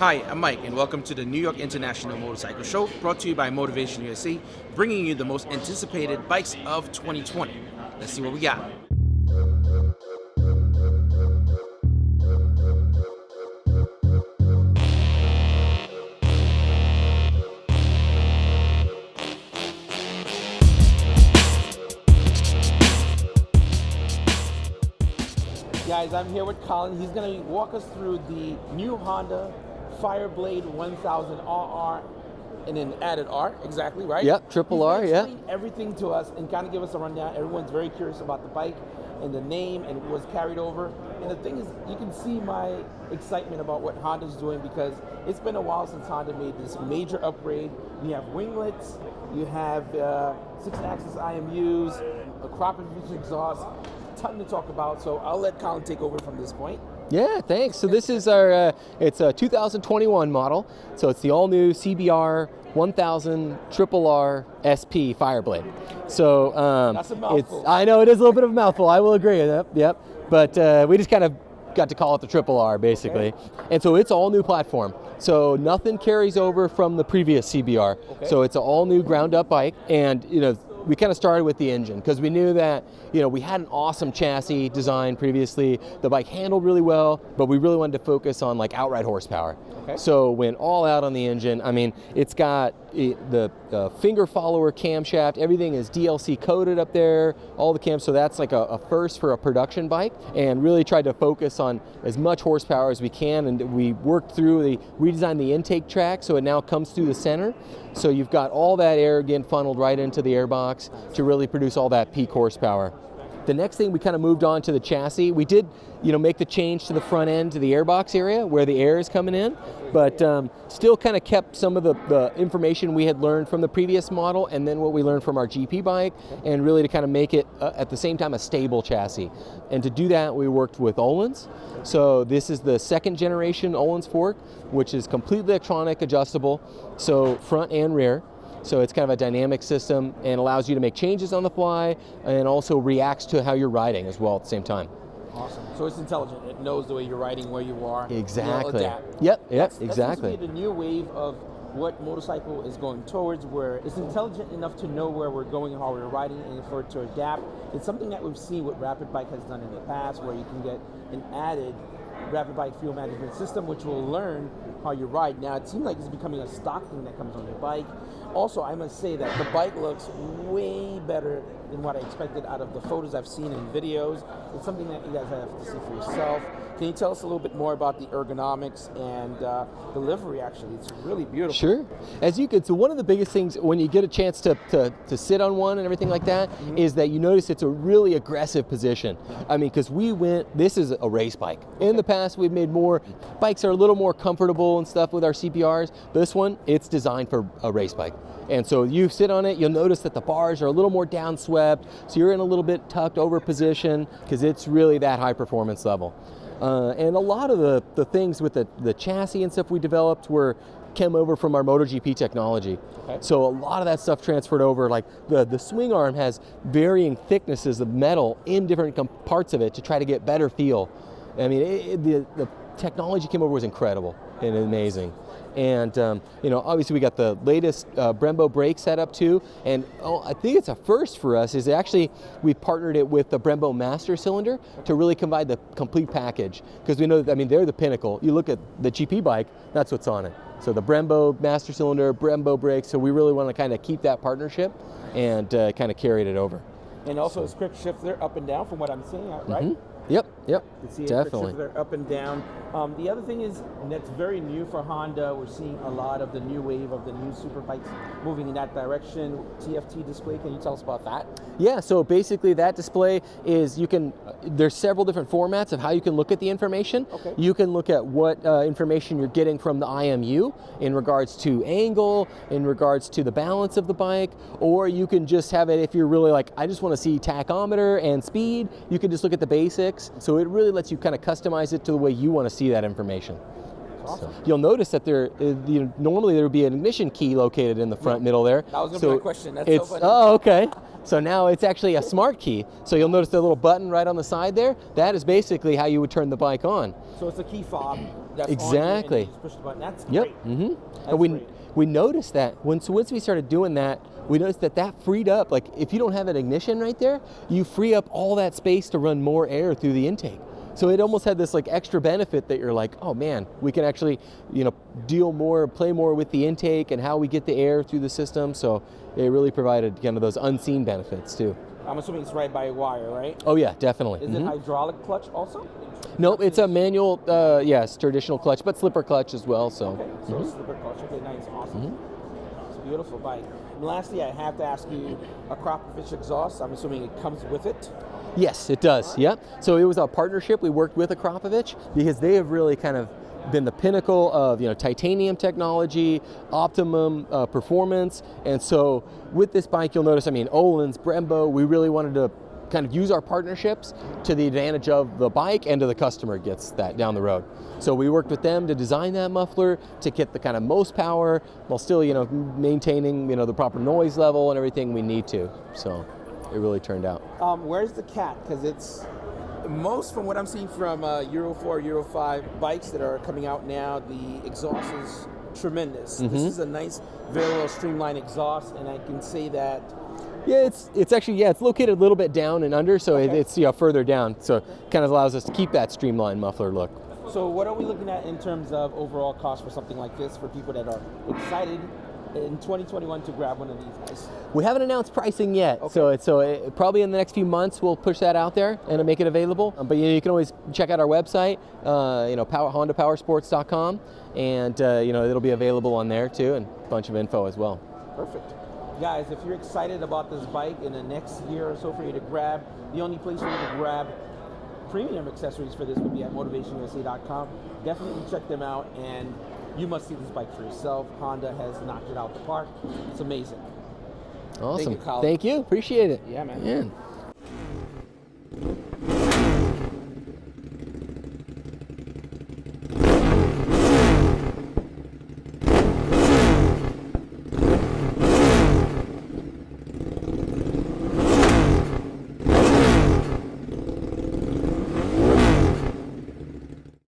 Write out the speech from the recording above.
Hi, I'm Mike, and welcome to the New York International Motorcycle Show, brought to you by Motivation USA, bringing you the most anticipated bikes of 2020. Let's see what we got. Guys, I'm here with Colin. He's going to walk us through the new Honda Fireblade 1000RR and an added R, exactly, right? Yep, triple R, yeah. Explain everything to us and kind of give us a rundown. Everyone's very curious about the bike and the name and what was carried over. And the thing is, you can see my excitement about what Honda's doing because it's been a while since Honda made this major upgrade. You have winglets, you have 6-axis IMUs, a crop and exhaust, ton to talk about. So I'll let Colin take over from this point. Yeah, thanks. So this is our, it's a 2021 model. So it's the all-new CBR1000RR-R SP Fireblade. So that's a mouthful. I know it is a little bit of a mouthful. I will agree. Yep. But we just kind of got to call it the triple R basically. Okay. And so it's all new platform. So nothing carries over from the previous CBR. Okay. So it's an all new ground up bike, and we kind of started with the engine because we knew that we had an awesome chassis design previously. The bike handled really well, but we really wanted to focus on like outright horsepower. Okay. So went all out on the engine. I mean, it's got the finger follower camshaft. Everything is DLC coded up there, all the cams. So that's like a first for a production bike, and really tried to focus on as much horsepower as we can. And we worked through redesigned the intake track so it now comes through the center. So you've got all that air again funneled right into the airbox to really produce all that peak horsepower. The next thing, we kind of moved on to the chassis. We did, make the change to the front end to the airbox area where the air is coming in, but still kind of kept some of the information we had learned from the previous model and then what we learned from our GP bike, and really to kind of make it at the same time a stable chassis. And to do that, we worked with Öhlins. So this is the second generation Öhlins fork, which is completely electronic adjustable, so front and rear. So it's kind of a dynamic system and allows you to make changes on the fly and also reacts to how you're riding as well at the same time. Awesome. So it's intelligent. It knows the way you're riding, where you are. Exactly. Yep, exactly. That seems to be the new wave of what motorcycle is going towards, where it's intelligent enough to know where we're going, how we're riding, and for it to adapt. It's something that we've seen what Rapid Bike has done in the past, where you can get an added Rapid Bike fuel management system, which will learn how you ride. Now, it seems like it's becoming a stock thing that comes on your bike. Also, I must say that the bike looks way better than what I expected out of the photos I've seen and videos. It's something that you guys have to see for yourself. Can you tell us a little bit more about the ergonomics and the livery, actually? It's really beautiful. Sure. As you could, so one of the biggest things when you get a chance to sit on one and everything like that is that you notice it's a really aggressive position. I mean, because this is a race bike. In the past, we've made bikes are a little more comfortable and stuff with our CBRs. This one, it's designed for a race bike. And so you sit on it, you'll notice that the bars are a little more downswept, so you're in a little bit tucked over position because it's really that high performance level. And a lot of the things with the chassis and stuff we developed came over from our MotoGP technology. Okay. So a lot of that stuff transferred over, like the swing arm has varying thicknesses of metal in different parts of it to try to get better feel. I mean, the technology came over was incredible and amazing. And obviously we got the latest Brembo brake setup too, and I think it's a first for us is actually we partnered it with the Brembo Master Cylinder to really provide the complete package, because we know that, I mean, they're the pinnacle. You look at the GP bike, that's what's on it. So the Brembo Master Cylinder, Brembo brakes, so we really want to kind of keep that partnership and kind of carried it over. And also it's quick shifter up and down from what I'm seeing, right? Mm-hmm. Yep, you see definitely. They're up and down. The other thing is that's very new for Honda. We're seeing a lot of the new wave of the new super bikes moving in that direction. TFT display, can you tell us about that? Yeah, so basically that display is there's several different formats of how you can look at the information. Okay. You can look at what information you're getting from the IMU in regards to angle, in regards to the balance of the bike, or you can just have it if you're really like, I just want to see tachometer and speed, you can just look at the basics. So it really lets you kind of customize it to the way you want to see that information. Awesome. So you'll notice that normally there would be an ignition key located in the front middle there. That was going to be my question. That's so funny. Oh, okay. So now it's actually a smart key. So you'll notice the little button right on the side there. That is basically how you would turn the bike on. So it's a key fob that's exactly. on you and you just push the button. That's Yep. great. Mm-hmm. That's And we noticed that once we started doing that, we noticed that freed up, like if you don't have an ignition right there, you free up all that space to run more air through the intake. So it almost had this like extra benefit that you're like, oh man, we can actually, you know, play more with the intake and how we get the air through the system. So it really provided kind of those unseen benefits too. I'm assuming it's right by wire, right? Oh yeah, definitely. Is it hydraulic clutch also? Nope, it's a manual, yes, traditional clutch, but slipper clutch as well. So. Okay, so slipper clutch. Okay, nice, awesome. It's a beautiful bike. And lastly, I have to ask you, a Krapovich exhaust. I'm assuming it comes with it. Yes, it does. Yep. So it was a partnership. We worked with Krapovich because they have really kind of been the pinnacle of, you know, titanium technology, optimum performance. And so with this bike, you'll notice, I mean, Öhlins, Brembo, we really wanted to kind of use our partnerships to the advantage of the bike and to the customer gets that down the road. So we worked with them to design that muffler to get the kind of most power while still, you know, maintaining, you know, the proper noise level and everything we need to. So it really turned out. Where's the cat? Because it's most from what I'm seeing from Euro 4, Euro 5 bikes that are coming out now, the exhaust is tremendous. This is a nice, very well streamlined exhaust, and I can say that. Yeah, it's actually, yeah, it's located a little bit down and under, so it's, you know, further down. So it kind of allows us to keep that streamlined muffler look. So what are we looking at in terms of overall cost for something like this for people that are excited in 2021 to grab one of these guys? We haven't announced pricing yet, so probably in the next few months we'll push that out there and make it available. But you can always check out our website, you know, HondaPowersports.com, and you know, it'll be available on there too, and a bunch of info as well. Perfect. Guys, if you're excited about this bike in the next year or so for you to grab, the only place for you to grab premium accessories for this would be at motivationusa.com. Definitely check them out, and you must see this bike for yourself. Honda has knocked it out the park. It's amazing. Awesome. Thank you, Colin. Thank you. Appreciate it. Yeah, man. Yeah.